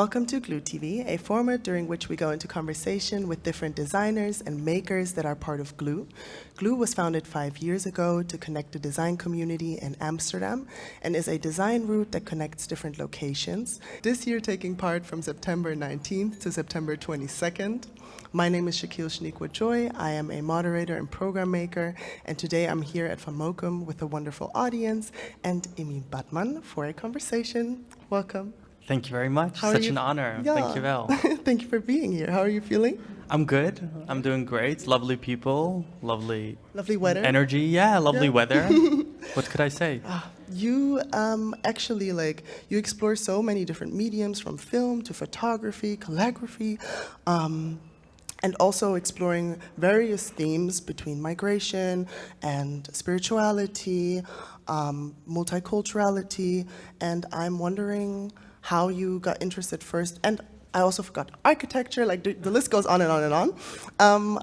Welcome to Glue TV, a format during which we go into conversation with different designers and makers that are part of Glue. Glue was founded 5 years ago to connect the design community in Amsterdam and is a design route that connects different locations. This year taking part from September 19th to September 22nd. My name is Shaniqua Joy. I am a moderator and program maker, and today I'm here at VANMOKUM with a wonderful audience and Emin for a conversation. Welcome. Thank you very much. Such an honor. Yeah. Thank you, Val. Thank you for being here. How are you feeling? I'm good. I'm doing great. Lovely people, lovely weather. Energy. Yeah, lovely weather. What could I say? You actually you explore so many different mediums, from film to photography, calligraphy, and also exploring various themes between migration and spirituality, multiculturality, and I'm wondering how you got interested first, and I also forgot architecture, the list goes on and on and on.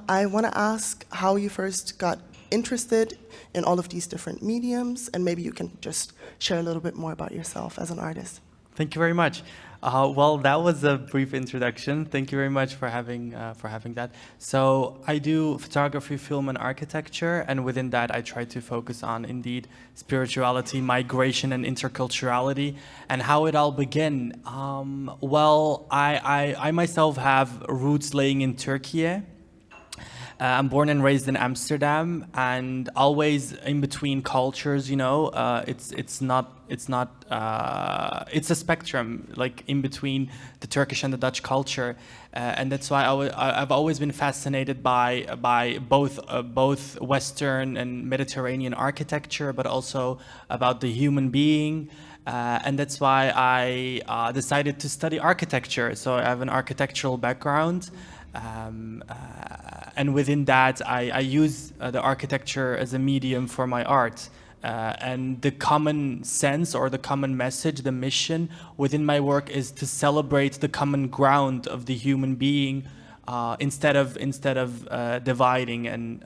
I want to ask how you first got interested in all of these different mediums, and maybe you can just share a little bit more about yourself as an artist. Thank you very much. Well, that was a brief introduction. Thank you very much for having that. So I do photography, film, and architecture, and within that I try to focus on, indeed, spirituality, migration, and interculturality. And how it all began? Well, I myself have roots laying in Turkey. I'm born and raised in Amsterdam, and always in between cultures. You know, it's a spectrum, like in between the Turkish and the Dutch culture, and that's why I've always been fascinated by both Western and Mediterranean architecture, but also about the human being. And that's why I decided to study architecture. So I have an architectural background. And within that, I use the architecture as a medium for my art. And the common sense or the common message, the mission within my work is to celebrate the common ground of the human being instead of dividing and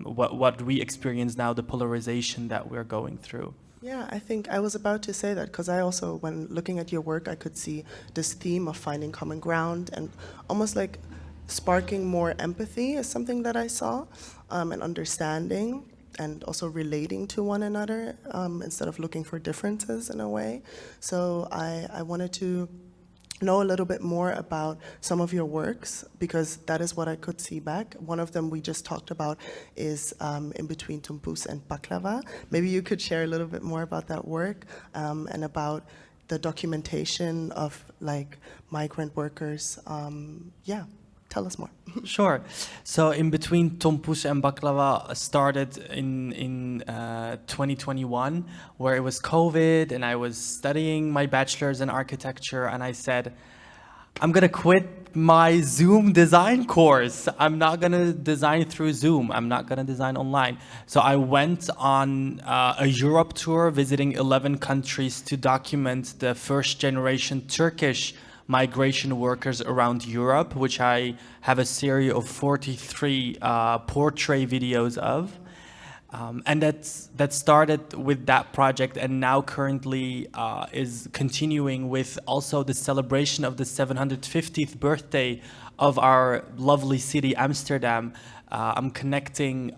what we experience now, the polarization that we're going through. Yeah, I think I was about to say that because I also, when looking at your work, I could see this theme of finding common ground and almost like sparking more empathy is something that I saw, and understanding and also relating to one another instead of looking for differences in a way. So I wanted to know a little bit more about some of your works, because that is what I could see back. One of them we just talked about is In Between Tompouce and Baklava. Maybe you could share a little bit more about that work and about the documentation of migrant workers. Yeah. Tell us more. Sure. So In Between Tompouce and Baklava started in 2021, where it was COVID, and I was studying my bachelor's in architecture, and I said, I'm going to quit my Zoom design course. I'm not going to design through Zoom. I'm not going to design online. So I went on a Europe tour, visiting 11 countries to document the first generation Turkish migration workers around Europe, which I have a series of 43 portrait videos of. And that started with that project, and now currently is continuing with also the celebration of the 750th birthday of our lovely city, Amsterdam. I'm connecting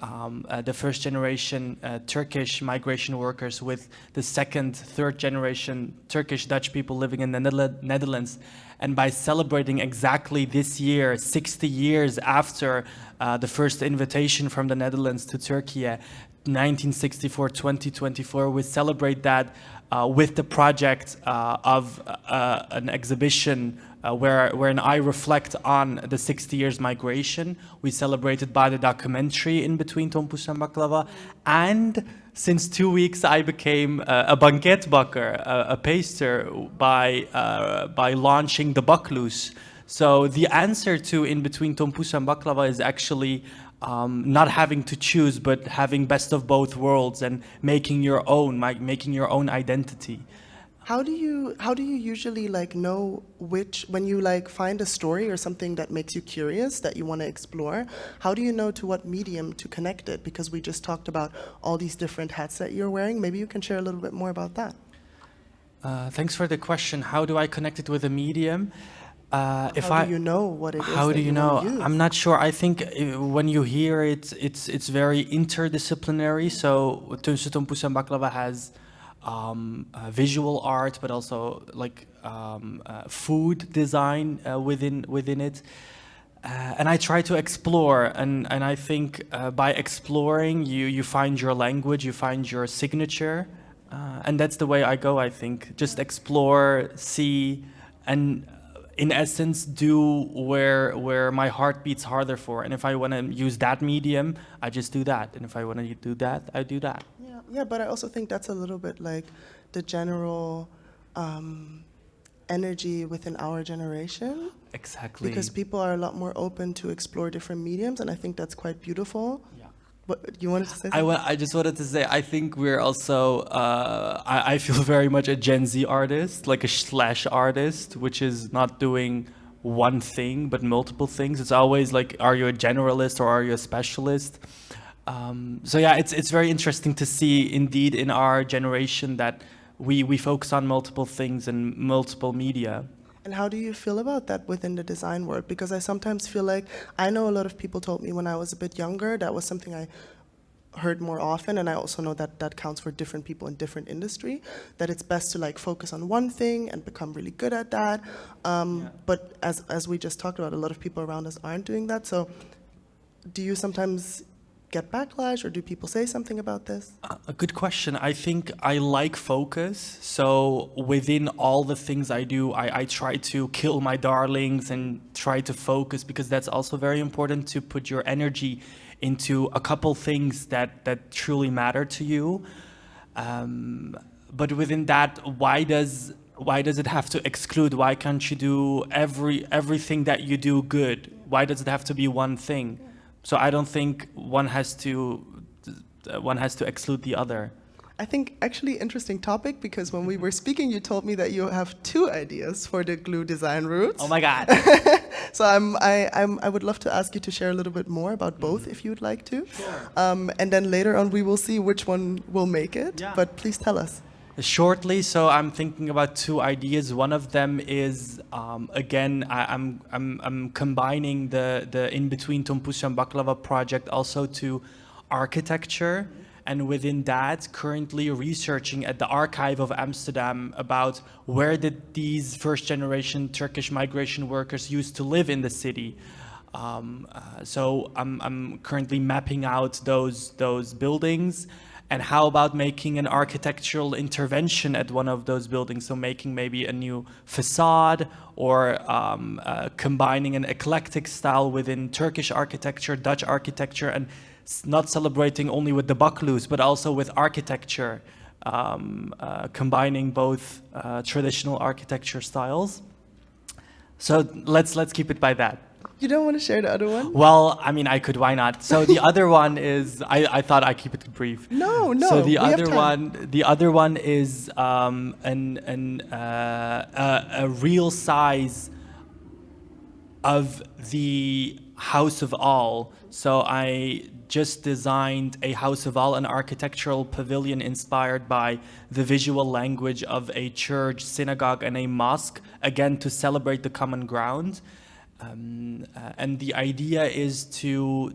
the first generation Turkish migration workers with the second, third generation Turkish Dutch people living in the Netherlands. And by celebrating exactly this year, 60 years after the first invitation from the Netherlands to Turkey, 1964-2024, we celebrate that with the project of an exhibition wherein I reflect on the 60 years migration. We celebrated by the documentary In Between Tompouce and Baklava. And since 2 weeks, I became a banketbakker, a paster, by launching the baklus. So the answer to In Between Tompouce and Baklava is actually not having to choose, but having best of both worlds and making your own identity. How do you usually know when you find a story or something that makes you curious that you want to explore? How do you know to what medium to connect it? Because we just talked about all these different hats that you're wearing. Maybe you can share a little bit more about that. Thanks for the question. How do I connect it with a medium? How do you know what it is How that do you you know? want to use? I'm not sure. I think when you hear it, it's very interdisciplinary. So Tompouce and Baklava has visual art, but also like food design within it. And I try to explore, and I think by exploring, you find your language, you find your signature, and that's the way I go. I think just explore, see, and in essence do where my heart beats harder for. And if I want to use that medium, I just do that. And if I want to do that, I do that. Yeah, but I also think that's a little bit like the general energy within our generation. Exactly. Because people are a lot more open to explore different mediums, and I think that's quite beautiful. Yeah. But you wanted to say something? I just wanted to say, I think we're also, I feel very much a Gen Z artist, like a slash artist, which is not doing one thing, but multiple things. It's always like, are you a generalist or are you a specialist? So yeah, it's very interesting to see indeed in our generation that we focus on multiple things and multiple media. And how do you feel about that within the design world? Because I sometimes feel like, I know a lot of people told me when I was a bit younger, that was something I heard more often, and I also know that that counts for different people in different industry, that it's best to like focus on one thing and become really good at that. But as we just talked about, a lot of people around us aren't doing that. So do you sometimes get backlash, or do people say something about this? A good question. I think I like focus. So within all the things I do, I try to kill my darlings and try to focus, because that's also very important to put your energy into a couple things that truly matter to you. But within that, why does it have to exclude? Why can't you do everything that you do good? Why does it have to be one thing? So I don't think one has to exclude the other. I think actually interesting topic, because when we were speaking, you told me that you have 2 ideas for the glue design routes. Oh my God. So I would love to ask you to share a little bit more about both, if you'd like to. Sure. And then later on, we will see which one will make it. Yeah. But please tell us. Shortly, so I'm thinking about 2 ideas. One of them is again, I'm combining the in between Tompouce and Baklava project also to architecture, and within that, currently researching at the Archive of Amsterdam about where did these first generation Turkish migration workers used to live in the city. So I'm currently mapping out those buildings. And how about making an architectural intervention at one of those buildings? So making maybe a new facade, or combining an eclectic style within Turkish architecture, Dutch architecture, and not celebrating only with the baklus, but also with architecture, combining both traditional architecture styles. So let's keep it by that. You don't want to share the other one? Well, I mean, I could. Why not? So the other one is, I thought I'd keep it brief. No. So we have time. the other one is a real size of the House of All. So I just designed a House of All, an architectural pavilion inspired by the visual language of a church, synagogue, and a mosque, again to celebrate the common ground. And the idea is to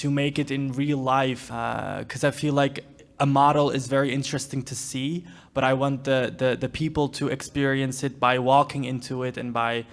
make it in real life, because I feel like a model is very interesting to see, but I want the people to experience it by walking into it, and by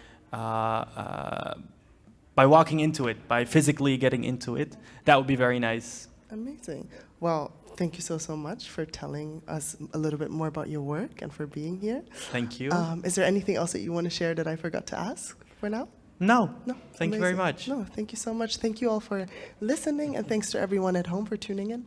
by physically getting into it. That would be very nice. Amazing. Well, thank you so much for telling us a little bit more about your work and for being here. Thank you. Is there anything else that you want to share that I forgot to ask for now? No. No. Thank you very Amazing. much. No, thank you so much. Thank you all for listening, and thanks to everyone at home for tuning in.